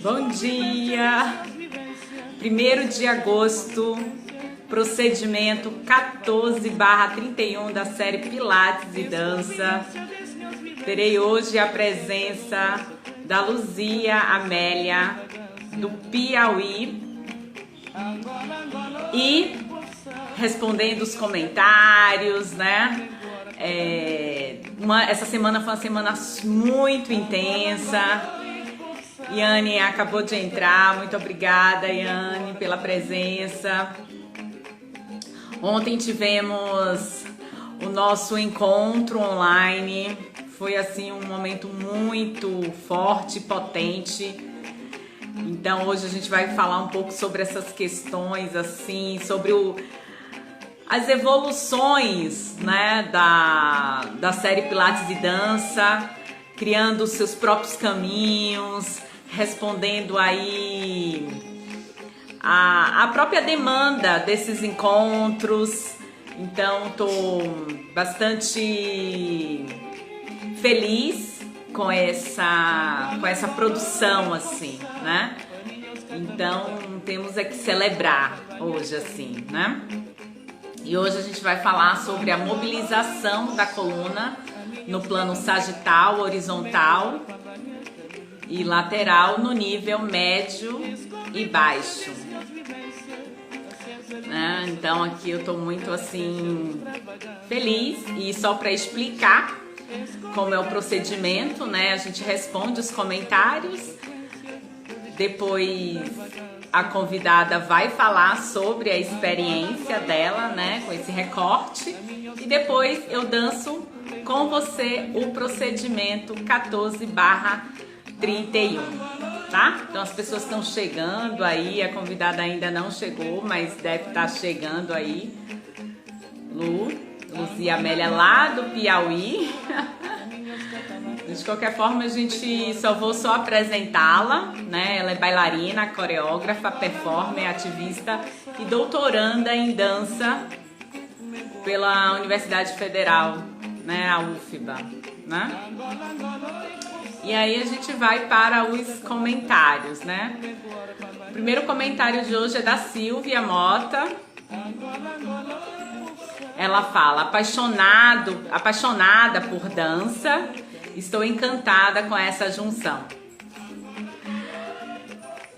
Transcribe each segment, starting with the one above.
Bom dia! 1º de agosto, procedimento 14/31 da série Pilates e Dança. Terei hoje a presença da Luzia Amélia, do Piauí, e respondendo os comentários, né? Essa semana foi uma semana muito intensa. Yane acabou de entrar, muito obrigada, Yane, pela presença. Ontem tivemos o nosso encontro online, foi assim um momento muito forte, potente. Então hoje a gente vai falar um pouco sobre essas questões, assim, sobre as evoluções, né, da série Pilates e Dança, criando os seus próprios caminhos, respondendo aí a própria demanda desses encontros. Então estou bastante feliz com essa produção, assim, né? Então temos que celebrar hoje, assim, né? E hoje a gente vai falar sobre a mobilização da coluna no plano sagital, horizontal e lateral, no nível médio e baixo. Então aqui eu tô muito assim feliz, e só para explicar como é o procedimento, né? A gente responde os comentários, depois a convidada vai falar sobre a experiência dela, né, com esse recorte, e depois eu danço com você o procedimento 14/31, tá? Então as pessoas estão chegando aí, a convidada ainda não chegou, mas deve estar chegando aí. Luzia Amélia, lá do Piauí. De qualquer forma, vou só apresentá-la, né? Ela é bailarina, coreógrafa, performer, ativista e doutoranda em dança pela Universidade Federal, né? A UFBA, né? E aí a gente vai para os comentários, né? O primeiro comentário de hoje é da Silvia Mota. Ela fala: apaixonada por dança, estou encantada com essa junção.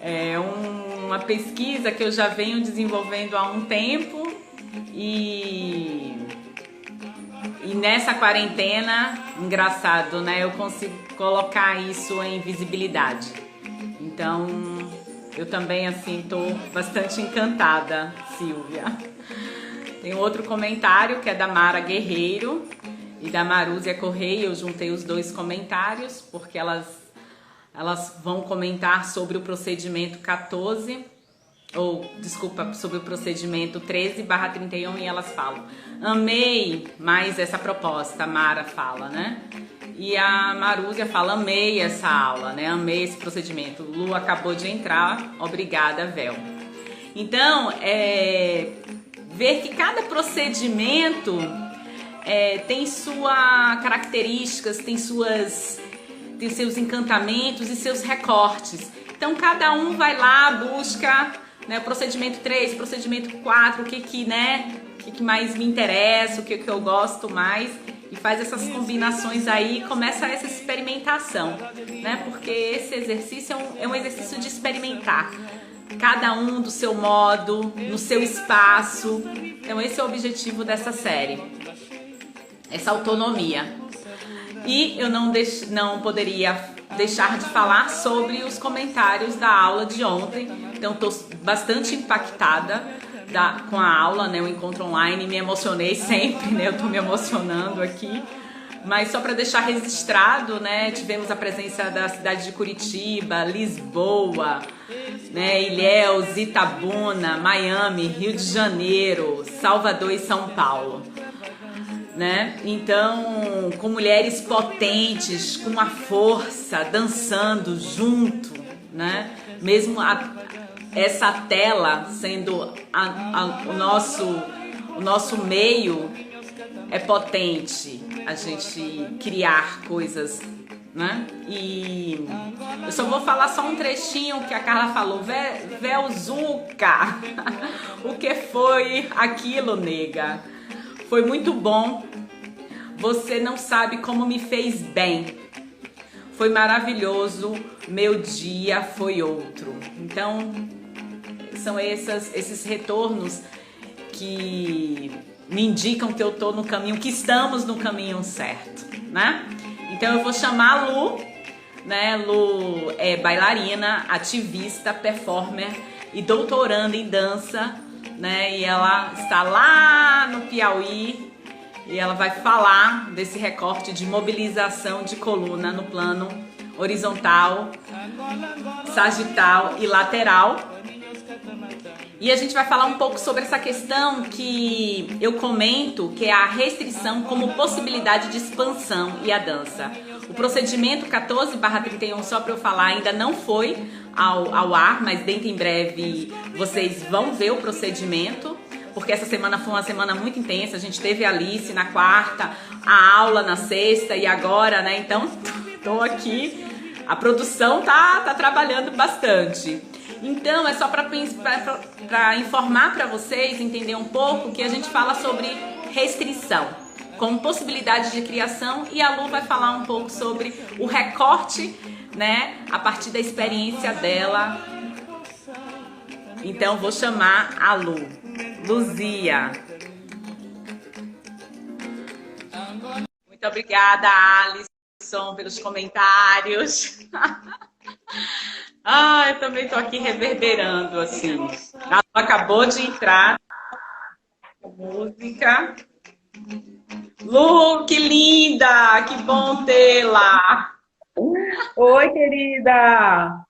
É uma pesquisa que eu já venho desenvolvendo há um tempo, e nessa quarentena, engraçado, né? Eu consigo colocar isso em visibilidade. Então, eu também, assim, tô bastante encantada, Silvia. Tem outro comentário que é da Mara Guerreiro e da Marúzia Correia. Eu juntei os dois comentários porque elas vão comentar sobre o procedimento sobre o procedimento 13/31, e elas falam: amei mais essa proposta, a Mara fala, né? E a Marúzia fala: amei essa aula, né? Amei esse procedimento. Lu acabou de entrar, obrigada, Vel. Então, ver que cada procedimento tem suas características, tem seus encantamentos e seus recortes. Então cada um vai lá, busca, né, o procedimento 3, procedimento 4, o que mais me interessa, o que eu gosto mais, e faz essas combinações aí, e começa essa experimentação, né? Porque esse exercício é um exercício de experimentar, cada um do seu modo, no seu espaço. Então esse é o objetivo dessa série, essa autonomia. E eu não poderia deixar de falar sobre os comentários da aula de ontem. Então estou bastante impactada com a aula, né, o encontro online. Me emocionei sempre, né? Eu estou me emocionando aqui. Mas só para deixar registrado, né, tivemos a presença da cidade de Curitiba, Lisboa, né, Ilhéus, Itabuna, Miami, Rio de Janeiro, Salvador e São Paulo, né? Então, com mulheres potentes, com uma força, dançando junto, né? Mesmo essa tela sendo o nosso meio, é potente a gente criar coisas né? E eu só vou falar só um trechinho que a Carla falou. Velzuca, o que foi aquilo, nega? Foi muito bom. Você não sabe como me fez bem. Foi maravilhoso. Meu dia foi outro. Então, são esses retornos que me indicam que eu tô no caminho, que estamos no caminho certo, né? Então eu vou chamar a Lu, né? Lu é bailarina, ativista, performer e doutoranda em dança, né? E ela está lá no Piauí e ela vai falar desse recorte de mobilização de coluna no plano horizontal, sagital e lateral. E a gente vai falar um pouco sobre essa questão que eu comento, que é a restrição como possibilidade de expansão e a dança. O procedimento 14/31, só para eu falar, ainda não foi ao ar, mas dentro em breve vocês vão ver o procedimento, porque essa semana foi uma semana muito intensa. A gente teve a Alice na quarta, a aula na sexta e agora, né? Então, tô aqui, a produção tá trabalhando bastante. Então, é só para informar para vocês, entender um pouco, que a gente fala sobre restrição, como possibilidade de criação, e a Lu vai falar um pouco sobre o recorte, né, a partir da experiência dela. Então, vou chamar a Lu. Luzia. Muito obrigada, Alisson, pelos comentários. Ah, eu também tô aqui reverberando, assim. Ela acabou de entrar com música. Lu, que linda! Que bom tê-la! Oi, querida!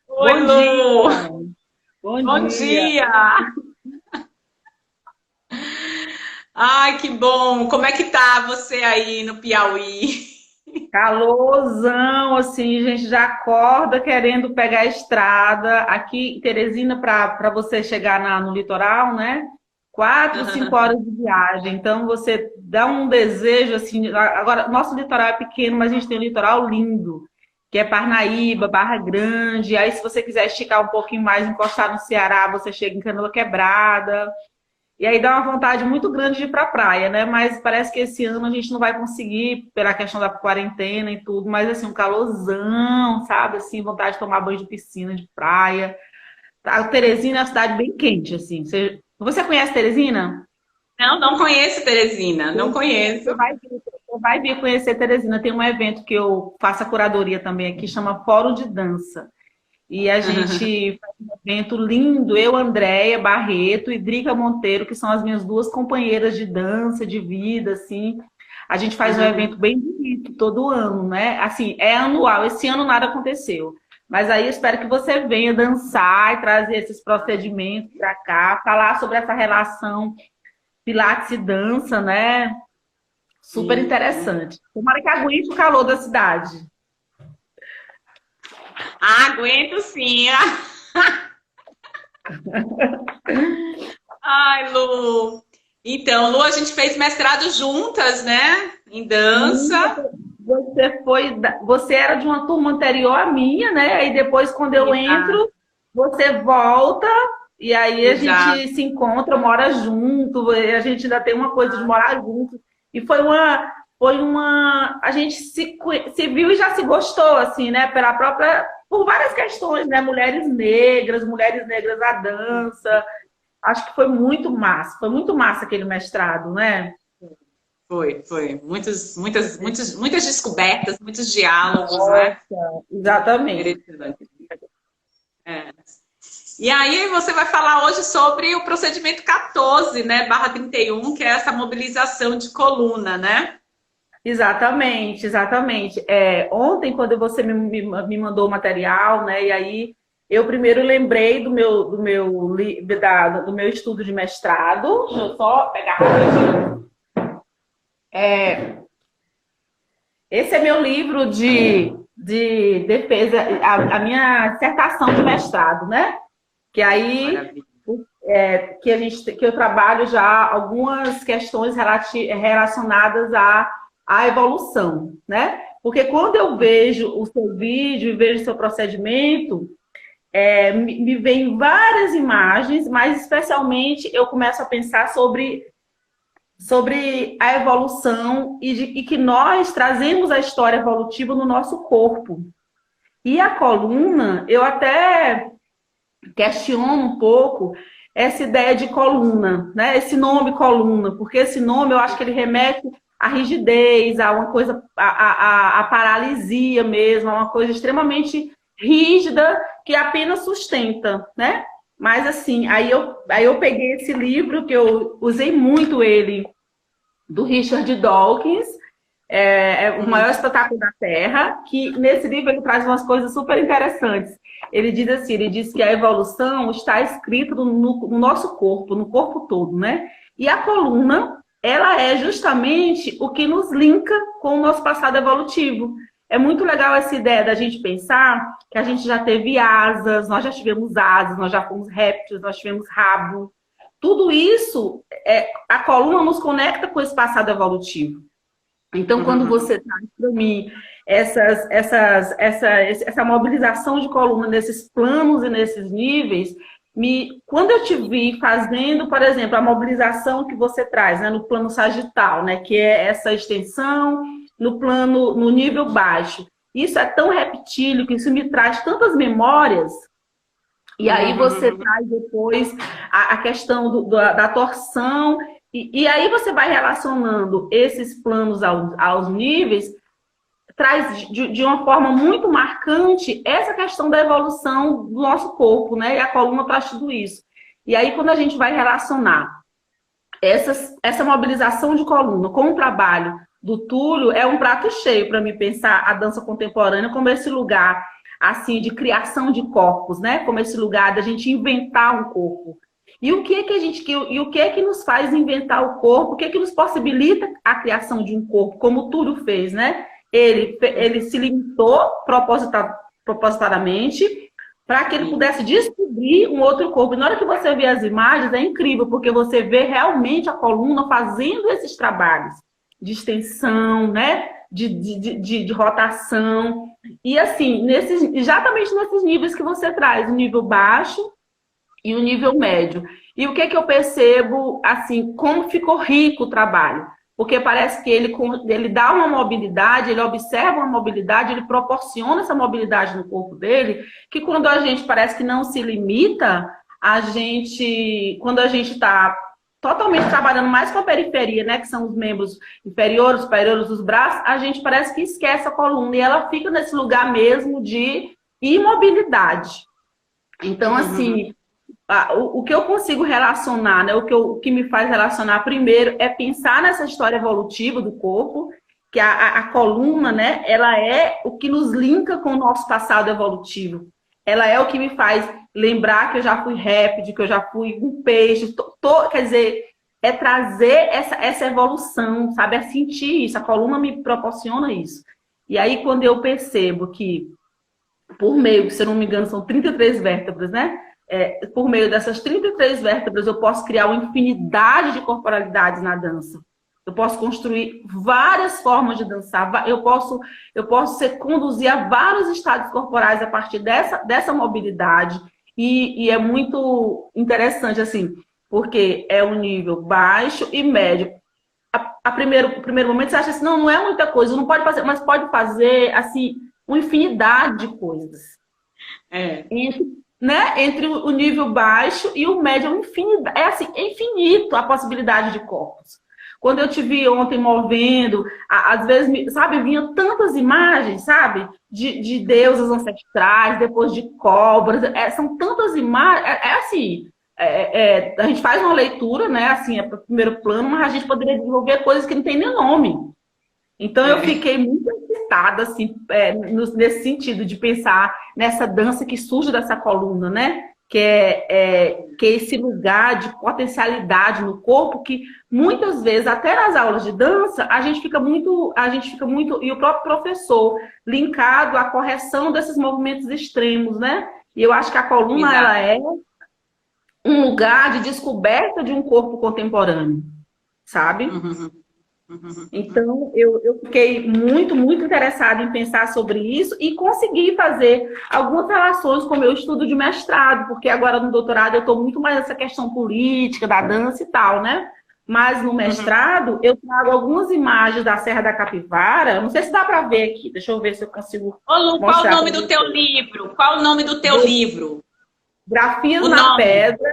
Oi, Bom Lu! dia! Bom dia! Ai, que bom! Como é que tá você aí no Piauí? Calorzão, assim, a gente já acorda querendo pegar a estrada. Aqui em Teresina, para você chegar no litoral, né? 4, 5 horas de viagem. Então, você dá um desejo, assim. Agora, nosso litoral é pequeno, mas a gente tem um litoral lindo, que é Parnaíba, Barra Grande. Aí, se você quiser esticar um pouquinho mais, encostar no Ceará, você chega em Canoa Quebrada. E aí dá uma vontade muito grande de ir para a praia, né? Mas parece que esse ano a gente não vai conseguir, pela questão da quarentena e tudo, mas assim, um calorzão, sabe? Assim, vontade de tomar banho de piscina, de praia. A Teresina é uma cidade bem quente, assim. Você conhece Teresina? Não conheço, Teresina, não conheço. Você vai vir conhecer Teresina. Tem um evento que eu faço a curadoria também aqui, chama Fórum de Dança. E a gente faz um evento lindo, eu, Andréia Barreto e Drica Monteiro, que são as minhas duas companheiras de dança, de vida, assim. A gente faz um evento bem bonito todo ano, né? Assim, é anual. Esse ano nada aconteceu. Mas aí eu espero que você venha dançar e trazer esses procedimentos para cá, falar sobre essa relação Pilates e dança, né? Super interessante. Tomara que aguente o calor da cidade. Aguento sim. Ai, Lu. Então, Lu, a gente fez mestrado juntas, né? Em dança. Você era de uma turma anterior à minha, né? Aí depois, quando eu Exato. entro, você volta e aí a Exato. gente se encontra, mora junto, e a gente ainda tem uma coisa de morar junto. E foi uma, a gente se viu e já se gostou, assim, né? Por várias questões, né? Mulheres negras à dança. Acho que foi muito massa aquele mestrado, né? Foi. Muitas descobertas, muitos diálogos, né? Nossa, exatamente. Interessante. É. E aí você vai falar hoje sobre o procedimento 14, né? /31, que é essa mobilização de coluna, né? Exatamente, exatamente. Ontem, quando você me mandou o material, né? E aí eu primeiro lembrei do meu estudo de mestrado. Deixa eu só pegar rapidinho. Esse é meu livro de defesa, a minha dissertação de mestrado, né? Que aí Maravilha. que eu trabalho já algumas questões relacionadas à evolução, né? Porque quando eu vejo o seu vídeo e vejo o seu procedimento, me vem várias imagens, mas especialmente eu começo a pensar sobre a evolução e que nós trazemos a história evolutiva no nosso corpo. E a coluna, eu até questiono um pouco essa ideia de coluna, né? Esse nome coluna, porque esse nome eu acho que ele remete à rigidez, a uma coisa, a paralisia mesmo, a uma coisa extremamente rígida que apenas sustenta, né? Mas assim, aí eu peguei esse livro que eu usei muito ele, do Richard Dawkins, o maior espetáculo da Terra, que nesse livro ele traz umas coisas super interessantes. Ele diz assim, ele diz que a evolução está escrita no nosso corpo, no corpo todo, né? E a coluna, ela é justamente o que nos linka com o nosso passado evolutivo. É muito legal essa ideia da gente pensar que a gente já teve asas, nós já tivemos asas, nós já fomos répteis, nós tivemos rabo. Tudo isso, a coluna nos conecta com esse passado evolutivo. Então, quando você traz para mim essa mobilização de coluna nesses planos e nesses níveis, quando eu te vi fazendo, por exemplo, a mobilização que você traz, né, no plano sagital, né, que é essa extensão no nível baixo, isso é tão reptílico, que isso me traz tantas memórias. E aí você traz depois a questão da torção, e aí você vai relacionando esses planos aos níveis, traz de uma forma muito marcante essa questão da evolução do nosso corpo, né? E a coluna traz tudo isso. E aí quando a gente vai relacionar essa mobilização de coluna com o trabalho do Túlio, é um prato cheio para mim pensar a dança contemporânea como esse lugar assim de criação de corpos, né? Como esse lugar da gente inventar um corpo. E o que é que nos faz inventar o corpo? O que é que nos possibilita a criação de um corpo, como o Túlio fez, né? Ele se limitou propositadamente para que ele pudesse descobrir um outro corpo. E na hora que você vê as imagens, é incrível, porque você vê realmente a coluna fazendo esses trabalhos de extensão, né? De rotação. E assim, exatamente nesses níveis que você traz, o nível baixo e o nível médio. E o que eu percebo, assim, como ficou rico o trabalho? Porque parece que ele dá uma mobilidade, ele observa uma mobilidade, ele proporciona essa mobilidade no corpo dele, que quando a gente parece que não se limita, quando a gente está totalmente trabalhando mais com a periferia, né, que são os membros inferiores, superiores dos braços, a gente parece que esquece a coluna e ela fica nesse lugar mesmo de imobilidade. Então, assim, o que eu consigo relacionar, né, o que me faz relacionar primeiro é pensar nessa história evolutiva do corpo, que a coluna, né, ela é o que nos linka com o nosso passado evolutivo. Ela é o que me faz lembrar que eu já fui réptil, que eu já fui um peixe. Quer dizer, é trazer essa evolução, sabe? É sentir isso. A coluna me proporciona isso. E aí, quando eu percebo que, por meio, se eu não me engano, são 33 vértebras, né? Por meio dessas 33 vértebras, eu posso criar uma infinidade de corporalidades na dança. Eu posso construir várias formas de dançar, eu posso conduzir a vários estados corporais a partir dessa mobilidade. E é muito interessante, assim, porque é um nível baixo e médio. O primeiro momento você acha assim, não é muita coisa, não pode fazer, mas pode fazer, assim, uma infinidade de coisas. Entre o nível baixo e o médio, é infinito a possibilidade de corpos. Quando eu te vi ontem movendo, às vezes, sabe, vinham tantas imagens, sabe? De deusas ancestrais, depois de cobras. São tantas imagens. A gente faz uma leitura, né? Assim, para o primeiro plano, mas a gente poderia desenvolver coisas que não tem nem nome. Então, eu fiquei muito excitada, assim, nesse sentido, de pensar nessa dança que surge dessa coluna, né? Que é esse lugar de potencialidade no corpo que muitas vezes, até nas aulas de dança, a gente fica muito, e o próprio professor, linkado à correção desses movimentos extremos, né? E eu acho que a coluna, ela é um lugar de descoberta de um corpo contemporâneo, sabe? Então, eu fiquei muito, muito interessada em pensar sobre isso e consegui fazer algumas relações com o meu estudo de mestrado, porque agora no doutorado eu estou muito mais nessa questão política, da dança e tal, né? Mas no mestrado eu trago algumas imagens da Serra da Capivara, não sei se dá para ver aqui, deixa eu ver se eu consigo Ô, Lu, qual o mostrar nome para do você. teu livro? Qual o nome do teu livro? Grafias O na nome. Pedra,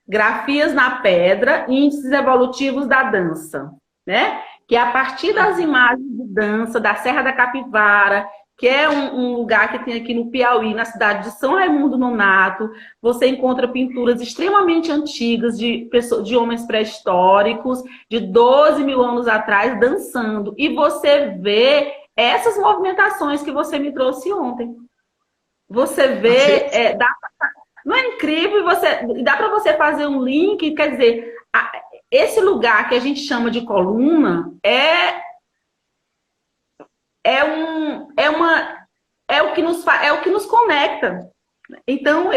Grafias na Pedra, Índices Evolutivos da Dança, né? Que é a partir das imagens de dança da Serra da Capivara, que é um lugar que tem aqui no Piauí, na cidade de São Raimundo Nonato, você encontra pinturas extremamente antigas de homens pré-históricos, de 12 mil anos atrás, dançando. E você vê essas movimentações que você me trouxe ontem. Você vê, não é incrível? Dá para você fazer um link, quer dizer, esse lugar que a gente chama de coluna é o que nos conecta. Então,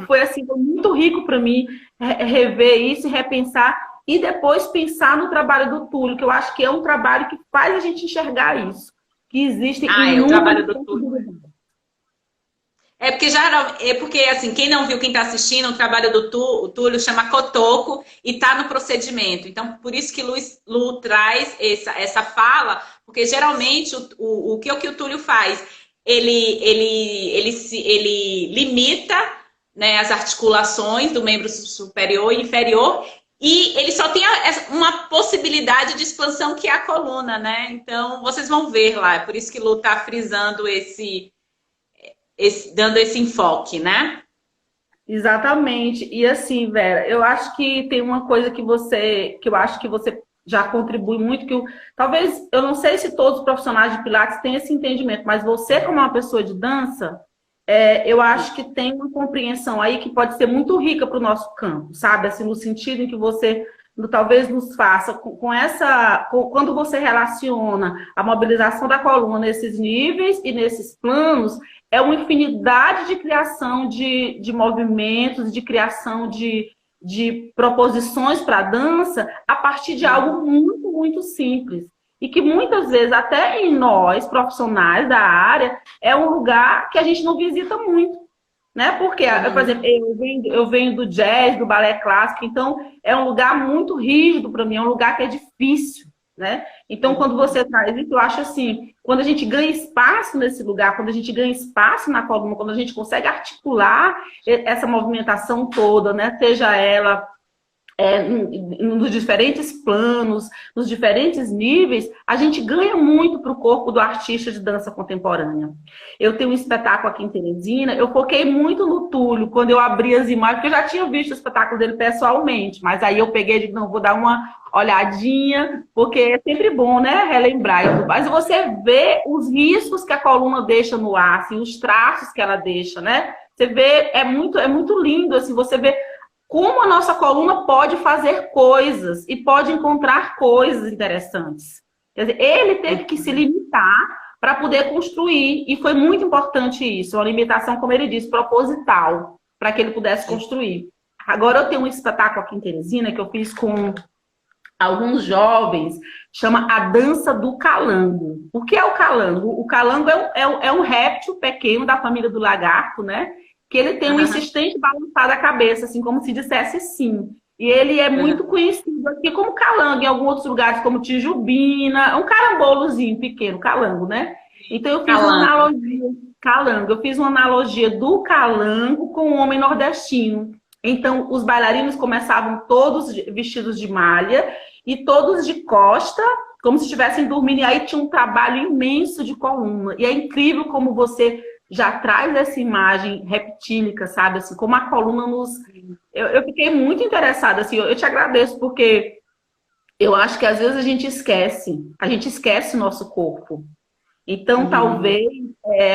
foi assim, foi muito rico para mim rever isso e repensar e depois pensar no trabalho do Túlio, que eu acho que é um trabalho que faz a gente enxergar isso, que existem O trabalho inúmeras do Túlio. possibilidades. Porque assim, quem não viu, quem está assistindo, o trabalho do Túlio chama Cotoco e está no procedimento. Então, por isso que Lu traz essa fala, porque geralmente o que o Túlio faz? Ele limita, né, as articulações do membro superior e inferior e ele só tem uma possibilidade de expansão que é a coluna, né? Então, vocês vão ver lá. É por isso que Lu está frisando dando esse enfoque, né? Exatamente. E assim, Vera, eu acho que tem uma coisa que eu acho que você já contribui muito, talvez, eu não sei se todos os profissionais de Pilates têm esse entendimento, mas você, como uma pessoa de dança, eu acho que tem uma compreensão aí que pode ser muito rica para o nosso campo, sabe? Assim, no sentido em que você talvez nos faça quando você relaciona a mobilização da coluna nesses níveis e nesses planos, é uma infinidade de criação de movimentos, de criação de proposições para a dança a partir de algo muito, muito simples. E que muitas vezes, até em nós, profissionais da área, é um lugar que a gente não visita muito. Né? Porque, por exemplo, eu venho do jazz, do balé clássico, então é um lugar muito rígido para mim, é um lugar que é difícil. Né? Então, quando você traz isso, eu acho assim, quando a gente ganha espaço nesse lugar, quando a gente ganha espaço na coluna, quando a gente consegue articular essa movimentação toda, né? Seja ela nos diferentes planos, nos diferentes níveis, a gente ganha muito para o corpo do artista de dança contemporânea. Eu tenho um espetáculo aqui em Teresina, eu foquei muito no Túlio, quando eu abri as imagens, porque eu já tinha visto o espetáculo dele pessoalmente, mas aí eu peguei e disse, não, vou dar uma olhadinha, porque é sempre bom, né, relembrar. Mas você vê os riscos que a coluna deixa no ar, assim, os traços que ela deixa, né? Você vê, é muito lindo, assim, você vê como a nossa coluna pode fazer coisas e pode encontrar coisas interessantes. Quer dizer, ele teve que se limitar para poder construir, e foi muito importante isso, uma limitação, como ele disse, proposital, para que ele pudesse construir. Agora eu tenho um espetáculo aqui em Teresina que eu fiz com alguns jovens, chama A Dança do Calango. O que é o calango? O calango é um réptil pequeno da família do lagarto, né? Que ele tem um insistente balançar da cabeça, assim, como se dissesse sim. E ele é muito conhecido aqui como calango, em alguns outros lugares, como Tijubina, é um carambolozinho pequeno, calango, né? Então eu fiz uma analogia, calango, eu fiz uma analogia do calango com o homem nordestino. Então, os bailarinos começavam todos vestidos de malha e todos de costa, como se estivessem dormindo, e aí tinha um trabalho imenso de coluna. E é incrível como você já traz essa imagem reptílica, sabe? Assim, como a coluna nos... Eu fiquei muito interessada, assim, eu te agradeço, porque eu acho que às vezes a gente esquece o nosso corpo. Então, talvez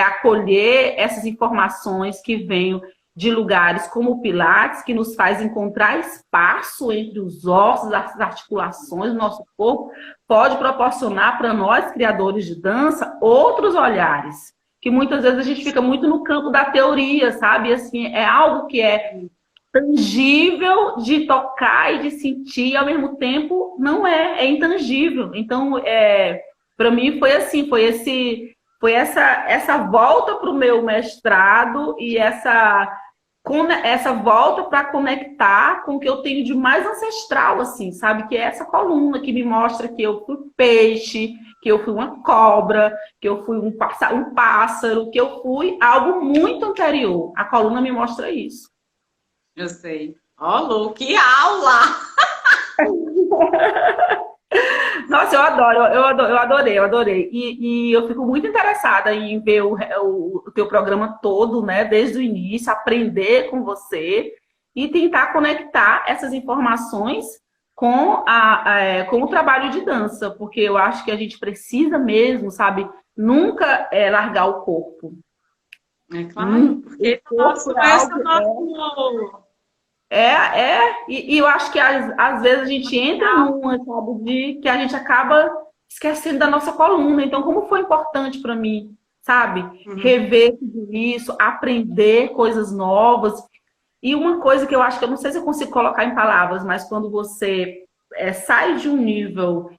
acolher essas informações que venham de lugares como o Pilates, que nos faz encontrar espaço entre os ossos, as articulações do nosso corpo, pode proporcionar para nós, criadores de dança, outros olhares. Que muitas vezes a gente fica muito no campo da teoria, sabe? Assim, é algo que é tangível de tocar e de sentir, e ao mesmo tempo não é intangível. Então, para mim foi assim, foi essa volta para o meu mestrado e essa volta para conectar com o que eu tenho de mais ancestral, assim, sabe? Que é essa coluna que me mostra que eu fui peixe, que eu fui uma cobra, que eu fui um pássaro, que eu fui algo muito anterior. A coluna me mostra isso. Eu sei. Ó, Lu, que aula! Nossa, eu adorei. E eu fico muito interessada em ver o teu programa todo, né? Desde o início, aprender com você e tentar conectar essas informações com o trabalho de dança, porque eu acho que a gente precisa mesmo, sabe? Nunca largar o corpo. É claro, porque e eu acho que às vezes a gente entra numa, sabe, de que a gente acaba esquecendo da nossa coluna. Então, como foi importante para mim, sabe? Rever tudo isso, aprender coisas novas. E uma coisa que eu acho que eu não sei se eu consigo colocar em palavras, mas quando você sai de um nível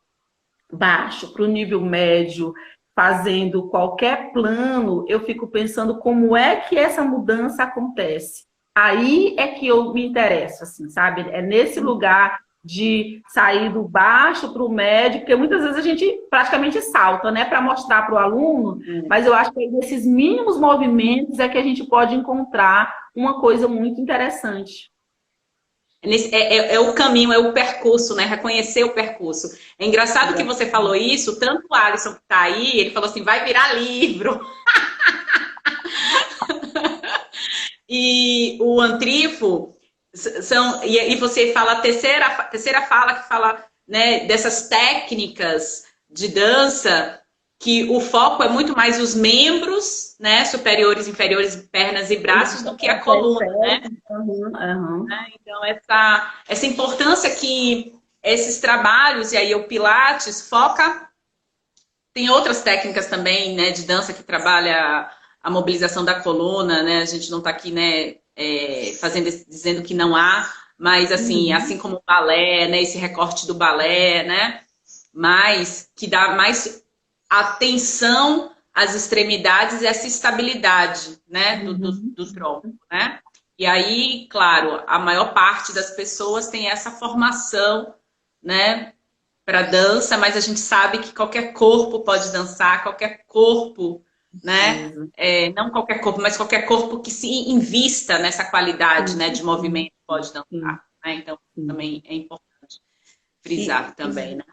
baixo para o nível médio, fazendo qualquer plano, eu fico pensando como é que essa mudança acontece. Aí é que eu me interesso, assim, sabe? É nesse lugar de sair do baixo para o médio, porque muitas vezes a gente praticamente salta, né, para mostrar para o aluno, mas eu acho que nesses mínimos movimentos é que a gente pode encontrar uma coisa muito interessante. É o caminho, é o percurso, né? Reconhecer o percurso. É engraçado que você falou isso, tanto o Alisson que tá aí, ele falou assim, vai virar livro. E o Antrifo, e você fala a terceira fala que fala, né, dessas técnicas de dança, que o foco é muito mais os membros, né, superiores, inferiores, pernas e braços, do que a coluna, né? Então, essa importância que esses trabalhos, e aí o Pilates foca, tem outras técnicas também, né, de dança que trabalha a mobilização da coluna, né? A gente não está aqui, né, dizendo que não há, mas assim como o balé, né, esse recorte do balé, né, mas que dá mais atenção às extremidades e essa estabilidade, né, do tronco, né? E aí, claro, a maior parte das pessoas tem essa formação, né, para dança, mas a gente sabe que qualquer corpo pode dançar, qualquer corpo, né? Não qualquer corpo, mas qualquer corpo que se invista nessa qualidade, né, de movimento pode dançar, né? Então, também é importante frisar também, né?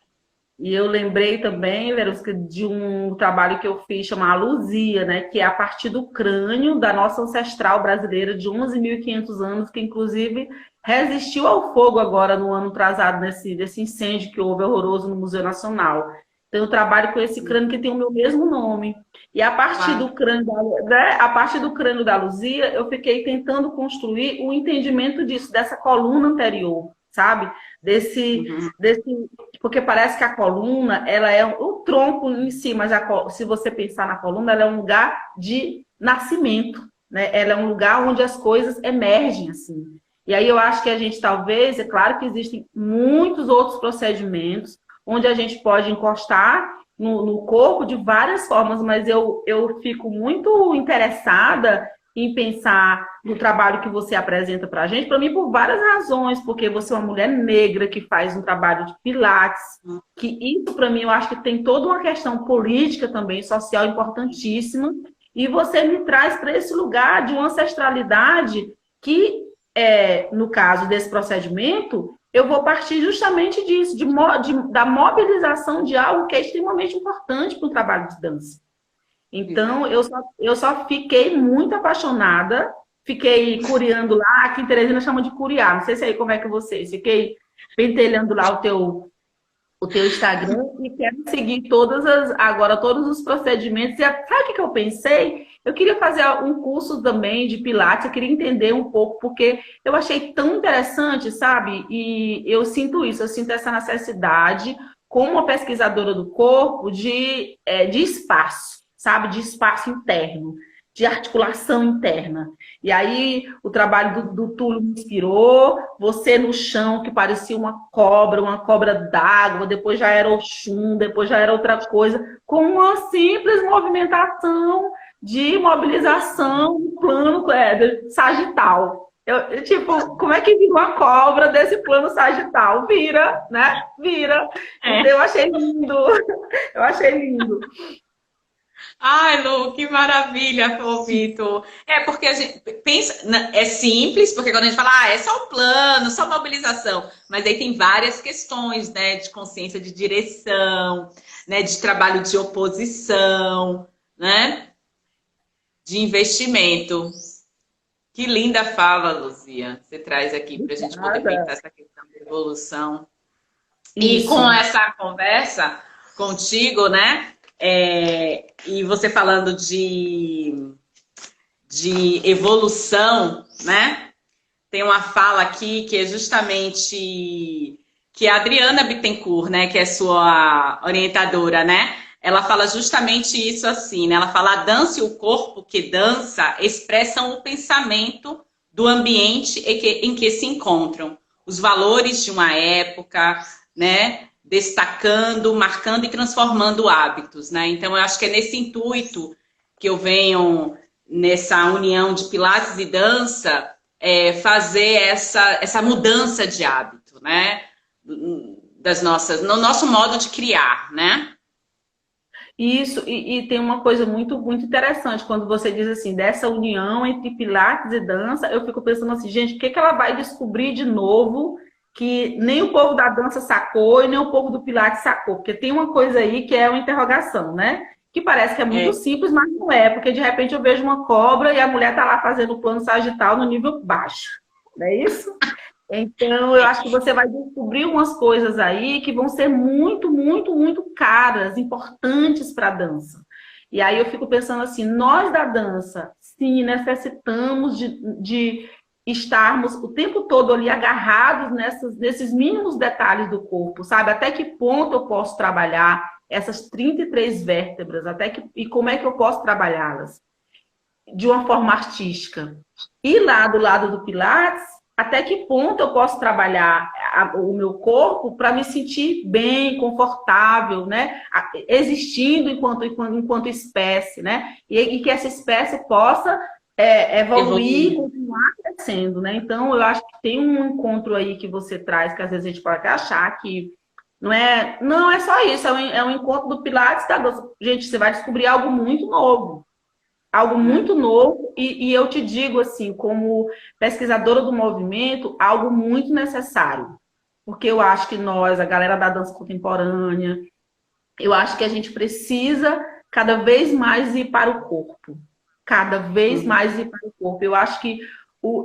E eu lembrei também, Verusca, de um trabalho que eu fiz chamado Luzia, né? Que é a partir do crânio da nossa ancestral brasileira de 11.500 anos, que inclusive resistiu ao fogo agora no ano atrasado, desse incêndio que houve horroroso no Museu Nacional. Então, eu trabalho com esse crânio que tem o meu mesmo nome. E a partir do crânio, né, a partir do crânio da Luzia, eu fiquei tentando construir o entendimento disso, dessa coluna anterior, sabe? Porque parece que a coluna, ela é o tronco em si, mas se você pensar na coluna, ela é um lugar de nascimento, né? Ela é um lugar onde as coisas emergem, assim. E aí eu acho que a gente talvez, é claro que existem muitos outros procedimentos onde a gente pode encostar no corpo de várias formas, mas eu fico muito interessada em pensar no trabalho que você apresenta para a gente, para mim, por várias razões, porque você é uma mulher negra que faz um trabalho de pilates, que isso, para mim, eu acho que tem toda uma questão política também, social, importantíssima, e você me traz para esse lugar de uma ancestralidade que, no caso desse procedimento, eu vou partir justamente disso, da mobilização de algo que é extremamente importante para o trabalho de dança. Então, eu só fiquei muito apaixonada, fiquei curiando lá, aqui em Teresina chama de curiar, não sei se aí como é que vocês, fiquei pentelhando lá o teu Instagram e quero seguir agora todos os procedimentos. E sabe o que eu pensei? Eu queria fazer um curso também de Pilates, eu queria entender um pouco, porque eu achei tão interessante, sabe? E eu sinto essa necessidade, como uma pesquisadora do corpo, de espaço, sabe? De espaço interno. de articulação interna. E aí o trabalho do Túlio me inspirou, você no chão que parecia uma cobra d'água, depois já era Oxum, depois já era outra coisa, com uma simples movimentação de mobilização no plano sagital. Tipo, como é que vira uma cobra desse plano sagital? Vira, né? Vira. Então, eu achei lindo. Eu achei lindo. Ai, Lu, que maravilha, Vitor. É porque a gente pensa, é simples, porque quando a gente fala, é só o plano, só mobilização, mas aí tem várias questões, né, de consciência de direção, né, de trabalho de oposição, né, de investimento. Que linda fala, Luzia, você traz aqui para a gente poder pensar essa questão de evolução. E com essa conversa contigo, né? E você falando de evolução, né? Tem uma fala aqui que é justamente que a Adriana Bittencourt, né? Que é sua orientadora, né? Ela fala justamente isso assim, né? Ela fala: a dança e o corpo que dança expressam o pensamento do ambiente em que se encontram, os valores de uma época, né? Destacando, marcando e transformando hábitos, né? Então, eu acho que é nesse intuito que eu venho nessa união de Pilates e dança, fazer essa mudança de hábito, né? No nosso modo de criar, né? Isso, e tem uma coisa muito, muito interessante, quando você diz assim, dessa união entre Pilates e dança, eu fico pensando assim, gente, o que ela vai descobrir de novo que nem o povo da dança sacou e nem o povo do Pilates sacou? Porque tem uma coisa aí que é uma interrogação, né? Que parece que é muito simples, mas não é, porque de repente eu vejo uma cobra e a mulher tá lá fazendo o plano sagital no nível baixo, não é isso? Então, eu acho que você vai descobrir umas coisas aí que vão ser muito, muito, muito caras, importantes para a dança. E aí eu fico pensando assim, nós da dança, sim, necessitamos de estarmos o tempo todo ali agarrados nesses mínimos detalhes do corpo, sabe? Até que ponto eu posso trabalhar essas 33 vértebras, e como é que eu posso trabalhá-las? De uma forma artística. E lá do lado do Pilates, até que ponto eu posso trabalhar o meu corpo para me sentir bem, confortável, né? Existindo enquanto espécie, né? E que essa espécie possa evoluir e continuar crescendo, né? Então, eu acho que tem um encontro aí que você traz, que às vezes a gente pode achar que não é só isso, é um encontro do Pilates da dança. Gente, você vai descobrir algo muito novo. Algo muito novo, e eu te digo assim, como pesquisadora do movimento, algo muito necessário. Porque eu acho que nós, a galera da dança contemporânea, eu acho que a gente precisa cada vez mais ir para o corpo. Cada vez mais ir para o corpo. Eu acho que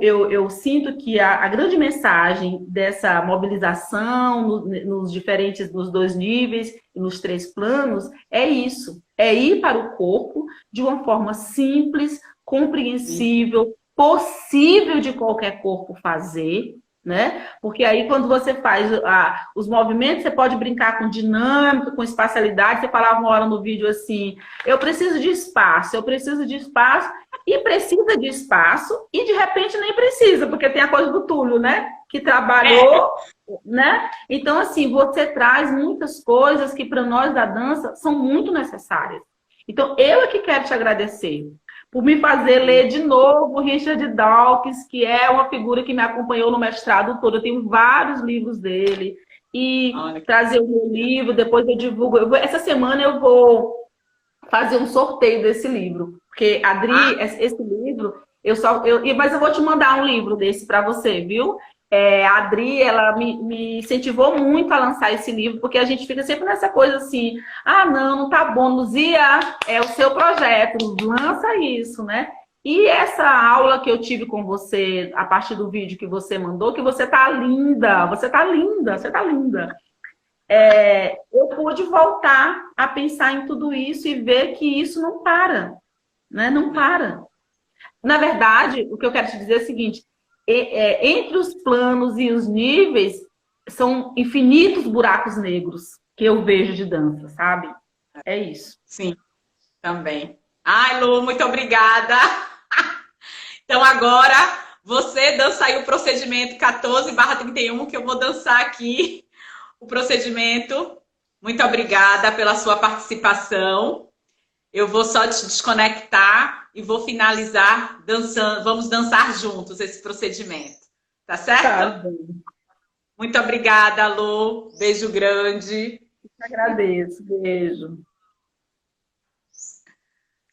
eu sinto que a grande mensagem dessa mobilização nos 2 níveis e nos 3 planos é isso. É ir para o corpo de uma forma simples, compreensível, possível de qualquer corpo fazer, né? Porque aí quando você faz os movimentos, você pode brincar com dinâmica, com espacialidade. Você falava uma hora no vídeo assim, eu preciso de espaço, e precisa de espaço, e de repente nem precisa, porque tem a coisa do Túlio, né? Que trabalhou, né? Então, assim, você traz muitas coisas que para nós da dança são muito necessárias. Então, eu é que quero te agradecer por me fazer ler de novo Richard Dawkins, que é uma figura que me acompanhou no mestrado todo. Eu tenho vários livros dele. E trazer o meu livro, depois eu divulgo. Essa semana eu vou fazer um sorteio desse livro. Porque, Adri, esse livro, mas eu vou te mandar um livro desse para você, viu? A Adri, ela me incentivou muito a lançar esse livro, porque a gente fica sempre nessa coisa assim, não tá bom, Luzia, é o seu projeto, lança isso, né? E essa aula que eu tive com você, a partir do vídeo que você mandou, que você tá linda, você tá linda, você tá linda. Eu pude voltar a pensar em tudo isso e ver que isso não para, né? Não para. Na verdade, o que eu quero te dizer é o seguinte, entre os planos e os níveis, são infinitos buracos negros que eu vejo de dança, sabe? É isso. Sim, também. Ai, Lu, muito obrigada. Então agora você dança aí o procedimento 14/31, que eu vou dançar aqui o procedimento. Muito obrigada pela sua participação. Eu vou só te desconectar e vou finalizar dançando. Vamos dançar juntos esse procedimento. Tá Tá certo? bem. Muito obrigada, Lu. Beijo grande. Agradeço. Beijo.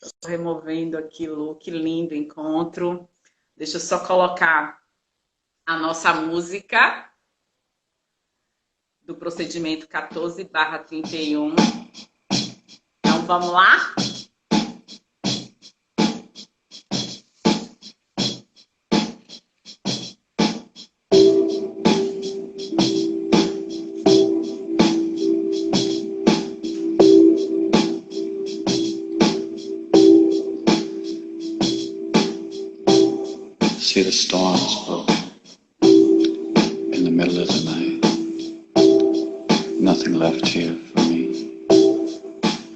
Estou removendo aqui, Lu. Que lindo encontro. Deixa eu só colocar a nossa música do procedimento 14/31. Então, vamos lá? See the storms broken in the middle of the night. Nothing left here for me.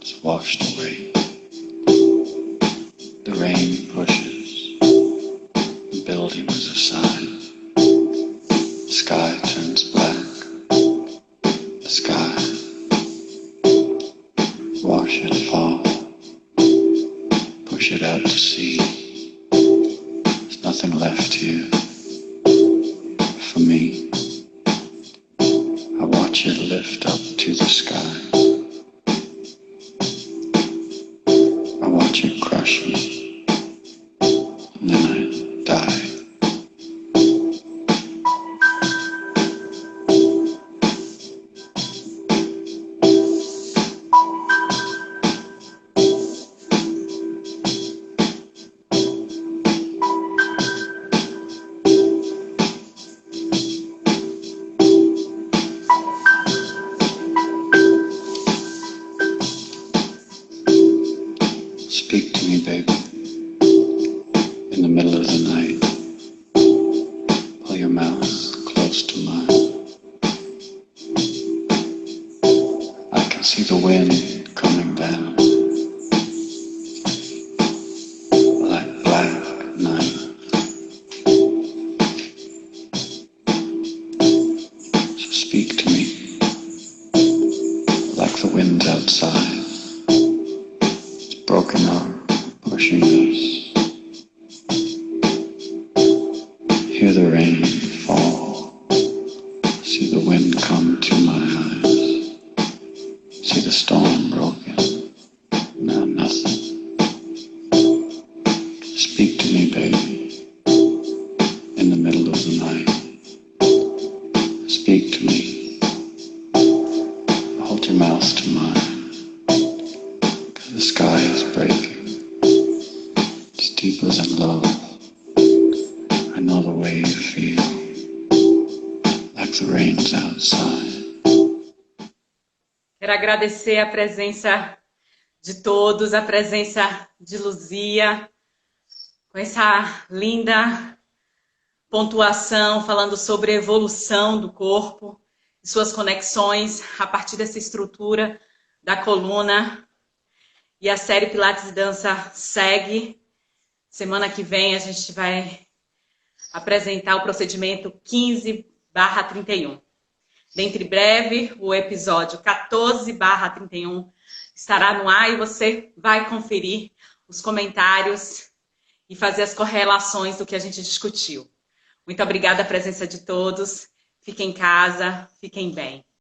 It's washed away. The rain pushes. The building is a sign. The sky turns black. The sky. Wash it, fall. Push it out to sea. There's nothing left here for me. I watch it lift up to the sky. I watch it crush me, and then I die. Speak to me, baby, in the middle of the night. Pull your mouth close to mine. I can see the wind coming down like black night. So speak to me like the wind outside. Broken up, pushing us. Hear the rain fall. See the wind come to my eyes. See the storm broken. Now nothing. Speak to me, baby, in the middle of the night. Speak to me. Hold your mouth to mine. The sky is breaking. It's deeper than love. I know the way you feel, like the rain's outside. Quero agradecer a presença de todos, a presença de Luzia, com essa linda pontuação, falando sobre a evolução do corpo, suas conexões a partir dessa estrutura da coluna. E a série Pilates e Dança segue. Semana que vem a gente vai apresentar o procedimento 15/31. Dentro em breve, o episódio 14/31 estará no ar e você vai conferir os comentários e fazer as correlações do que a gente discutiu. Muito obrigada a presença de todos. Fiquem em casa, fiquem bem.